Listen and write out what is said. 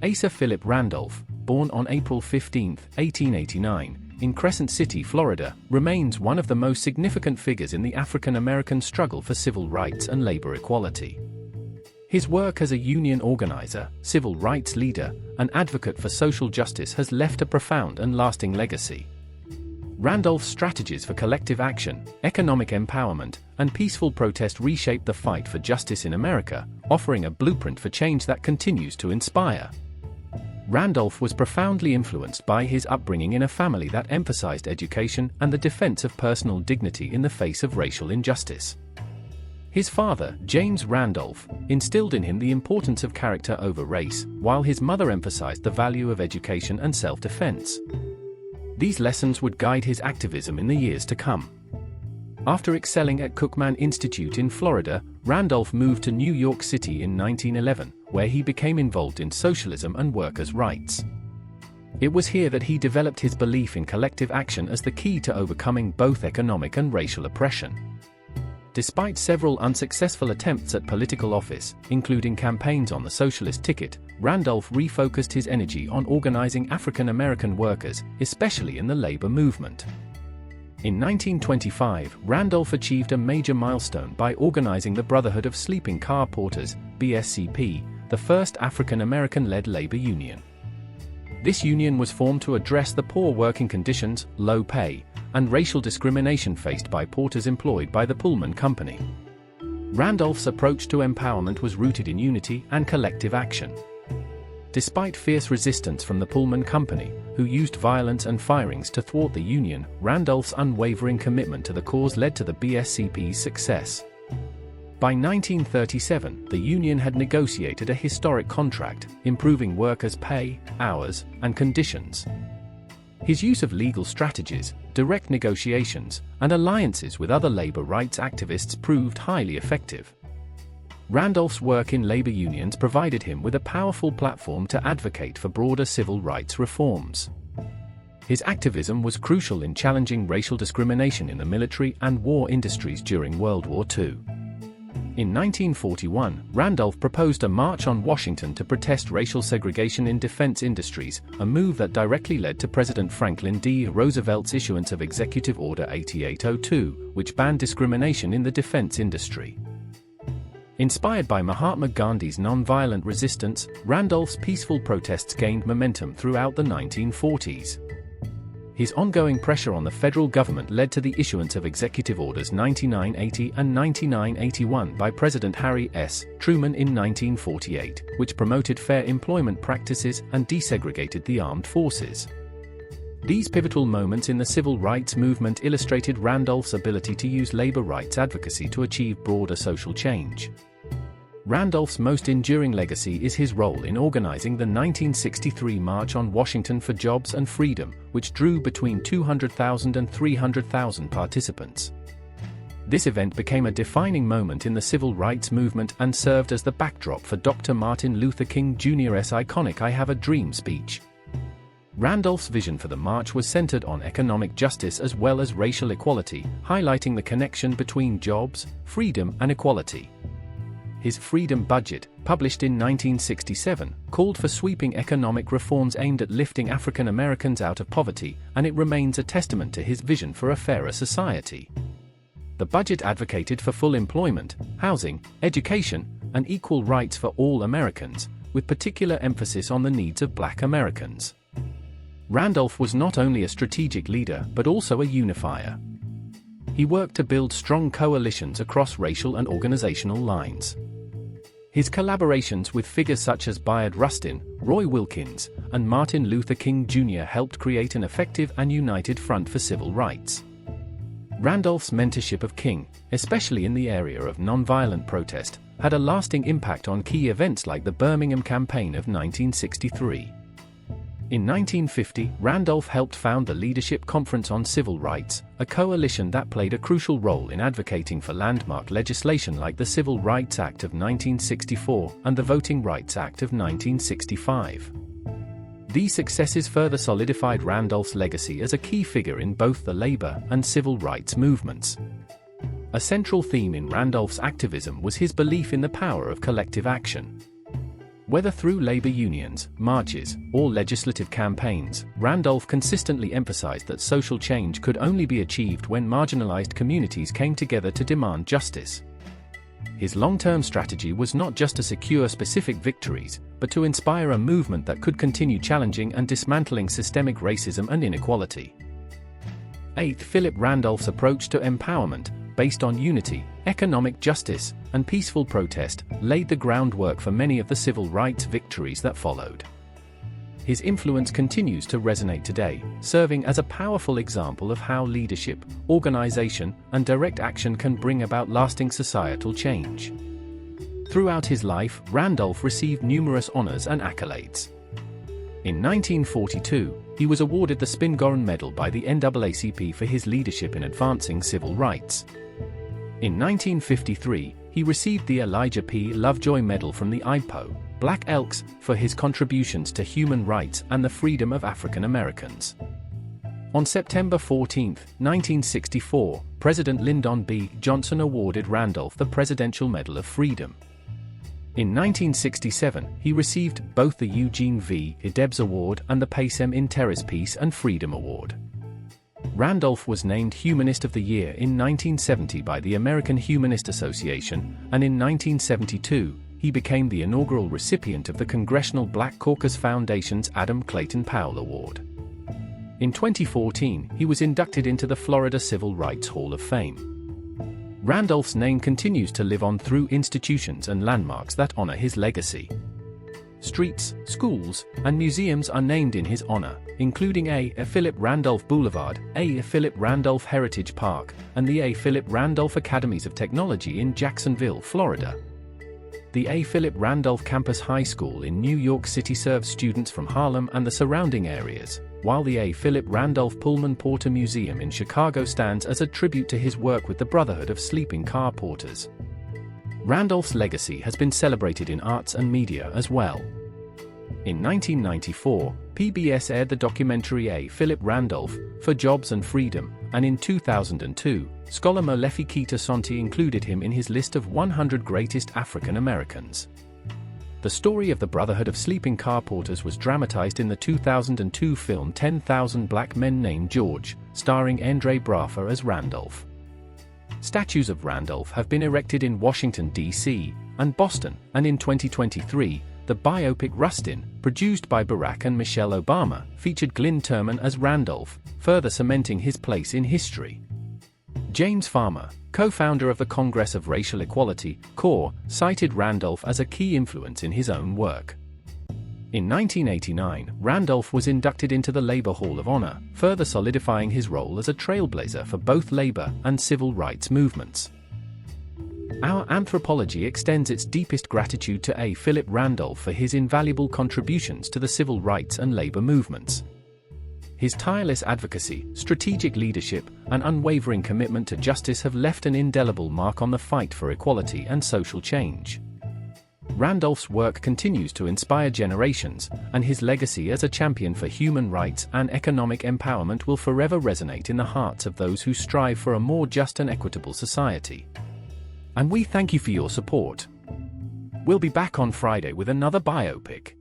Asa Philip Randolph, born on April 15, 1889, in Crescent City, Florida, remains one of the most significant figures in the African American struggle for civil rights and labor equality. His work as a union organizer, civil rights leader, and advocate for social justice has left a profound and lasting legacy. Randolph's strategies for collective action, economic empowerment, and peaceful protest reshaped the fight for justice in America, offering a blueprint for change that continues to inspire. Randolph was profoundly influenced by his upbringing in a family that emphasized education and the defense of personal dignity in the face of racial injustice. His father, James Randolph, instilled in him the importance of character over race, while his mother emphasized the value of education and self-defense. These lessons would guide his activism in the years to come. After excelling at Cookman Institute in Florida, Randolph moved to New York City in 1911, where he became involved in socialism and workers' rights. It was here that he developed his belief in collective action as the key to overcoming both economic and racial oppression. Despite several unsuccessful attempts at political office, including campaigns on the socialist ticket, Randolph refocused his energy on organizing African American workers, especially in the labor movement. In 1925, Randolph achieved a major milestone by organizing the Brotherhood of Sleeping Car Porters, BSCP, the first African American-led labor union. This union was formed to address the poor working conditions, low pay, and racial discrimination faced by porters employed by the Pullman Company. Randolph's approach to empowerment was rooted in unity and collective action. Despite fierce resistance from the Pullman Company, who used violence and firings to thwart the union, Randolph's unwavering commitment to the cause led to the BSCP's success. By 1937, the union had negotiated a historic contract, improving workers' pay, hours, and conditions. His use of legal strategies, direct negotiations, and alliances with other labor rights activists proved highly effective. Randolph's work in labor unions provided him with a powerful platform to advocate for broader civil rights reforms. His activism was crucial in challenging racial discrimination in the military and war industries during World War II. In 1941, Randolph proposed a march on Washington to protest racial segregation in defense industries, a move that directly led to President Franklin D. Roosevelt's issuance of Executive Order 8802, which banned discrimination in the defense industry. Inspired by Mahatma Gandhi's nonviolent resistance, Randolph's peaceful protests gained momentum throughout the 1940s. His ongoing pressure on the federal government led to the issuance of Executive Orders 9980 and 9981 by President Harry S. Truman in 1948, which promoted fair employment practices and desegregated the armed forces. These pivotal moments in the civil rights movement illustrated Randolph's ability to use labor rights advocacy to achieve broader social change. Randolph's most enduring legacy is his role in organizing the 1963 March on Washington for Jobs and Freedom, which drew between 200,000 and 300,000 participants. This event became a defining moment in the civil rights movement and served as the backdrop for Dr. Martin Luther King Jr.'s iconic "I Have a Dream" speech. Randolph's vision for the march was centered on economic justice as well as racial equality, highlighting the connection between jobs, freedom, and equality. His Freedom Budget, published in 1967, called for sweeping economic reforms aimed at lifting African Americans out of poverty, and it remains a testament to his vision for a fairer society. The budget advocated for full employment, housing, education, and equal rights for all Americans, with particular emphasis on the needs of Black Americans. Randolph was not only a strategic leader but also a unifier. He worked to build strong coalitions across racial and organizational lines. His collaborations with figures such as Bayard Rustin, Roy Wilkins, and Martin Luther King Jr. helped create an effective and united front for civil rights. Randolph's mentorship of King, especially in the area of nonviolent protest, had a lasting impact on key events like the Birmingham Campaign of 1963. In 1950, Randolph helped found the Leadership Conference on Civil Rights, a coalition that played a crucial role in advocating for landmark legislation like the Civil Rights Act of 1964 and the Voting Rights Act of 1965. These successes further solidified Randolph's legacy as a key figure in both the labor and civil rights movements. A central theme in Randolph's activism was his belief in the power of collective action. Whether through labor unions, marches, or legislative campaigns, Randolph consistently emphasized that social change could only be achieved when marginalized communities came together to demand justice. His long-term strategy was not just to secure specific victories, but to inspire a movement that could continue challenging and dismantling systemic racism and inequality. 8. Philip Randolph's approach to empowerment, based on unity, economic justice, and peaceful protest, laid the groundwork for many of the civil rights victories that followed. His influence continues to resonate today, serving as a powerful example of how leadership, organization, and direct action can bring about lasting societal change. Throughout his life, Randolph received numerous honors and accolades. In 1942, he was awarded the Spingarn Medal by the NAACP for his leadership in advancing civil rights. In 1953, he received the Elijah P. Lovejoy Medal from the IPO, Black Elks, for his contributions to human rights and the freedom of African Americans. On September 14, 1964, President Lyndon B. Johnson awarded Randolph the Presidential Medal of Freedom. In 1967, he received both the Eugene V. Debs Award and the Pacem in Terris Peace and Freedom Award. Randolph was named Humanist of the Year in 1970 by the American Humanist Association, and in 1972, he became the inaugural recipient of the Congressional Black Caucus Foundation's Adam Clayton Powell Award. In 2014, he was inducted into the Florida Civil Rights Hall of Fame. Randolph's name continues to live on through institutions and landmarks that honor his legacy. Streets, schools, and museums are named in his honor, including A. Philip Randolph Boulevard, A. Philip Randolph Heritage Park, and the A. Philip Randolph Academies of Technology in Jacksonville, Florida. The A. Philip Randolph Campus High School in New York City serves students from Harlem and the surrounding areas, while the A. Philip Randolph Pullman Porter Museum in Chicago stands as a tribute to his work with the Brotherhood of Sleeping Car Porters. Randolph's legacy has been celebrated in arts and media as well. In 1994, PBS aired the documentary A. Philip Randolph, For Jobs and Freedom, and in 2002, scholar Molefi Kita-Sonti included him in his list of 100 greatest African Americans. The story of the Brotherhood of Sleeping Car Porters was dramatized in the 2002 film 10,000 Black Men Named George, starring Andre Braugher as Randolph. Statues of Randolph have been erected in Washington, D.C., and Boston, and in 2023, the biopic Rustin, produced by Barack and Michelle Obama, featured Glynn Turman as Randolph, further cementing his place in history. James Farmer, co-founder of the Congress of Racial Equality, CORE, cited Randolph as a key influence in his own work. In 1989, Randolph was inducted into the Labor Hall of Honor, further solidifying his role as a trailblazer for both labor and civil rights movements. Our Anthropology extends its deepest gratitude to A. Philip Randolph for his invaluable contributions to the civil rights and labor movements. His tireless advocacy, strategic leadership, and unwavering commitment to justice have left an indelible mark on the fight for equality and social change. Randolph's work continues to inspire generations, and his legacy as a champion for human rights and economic empowerment will forever resonate in the hearts of those who strive for a more just and equitable society. And we thank you for your support. We'll be back on Friday with another biopic.